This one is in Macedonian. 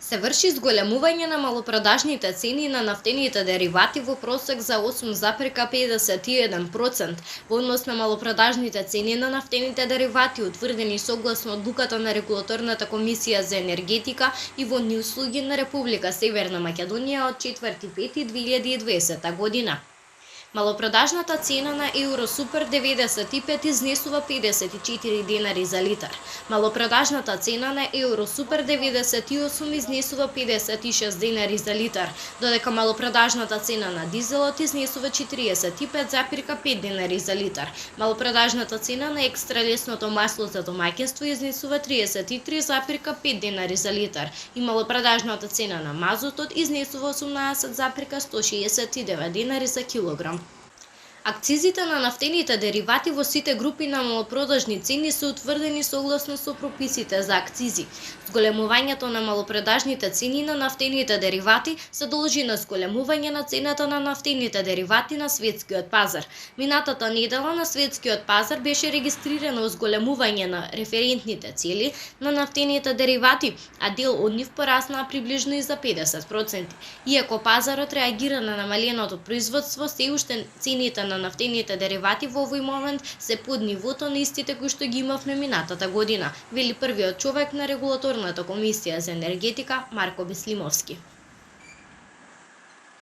Се врши зголемување на малопродажните цени на нафтените деривати во просек за 8,51% во однос на малопродажните цени на нафтените деривати утврдени согласно одлуката на Регулаторната комисија за енергетика и водни услуги на Република Северна Македонија од 4.5.2020 година. Малопродажната цена на Евро Супер 95 изнесува 54 денари за литар. Малопродажната цена на Евро Супер 98 изнесува 56 денари за литар, додека малопродажната цена на дизелот изнесува 45,5 денари за литар. Малопродажната цена на екстра лесното масло за домаќинство изнесува 33,5 денари за литар и малопродажната цена на мазутот изнесува 18,169 денари за килограм. Акцизите на нафтените деривати во сите групи на малопродажни цени се утврдени согласно со прописите за акцизи. Зголемувањето на малопродажните цени на нафтените деривати се должи на зголемување на цената на нафтените деривати на светскиот пазар. Минатата недела на светскиот пазар беше регистрирано зголемување на референтните цели на нафтените деривати, а дел од нив пораснаа приближно и за 50%. Иако пазарот реагира на намаленото производство, се уште цените на нафтените деривати во овој момент се под нивото на истите кои што ги имавме минатата година, вели првиот човек на Регулаторната комисија за енергетика Марко Беслимовски.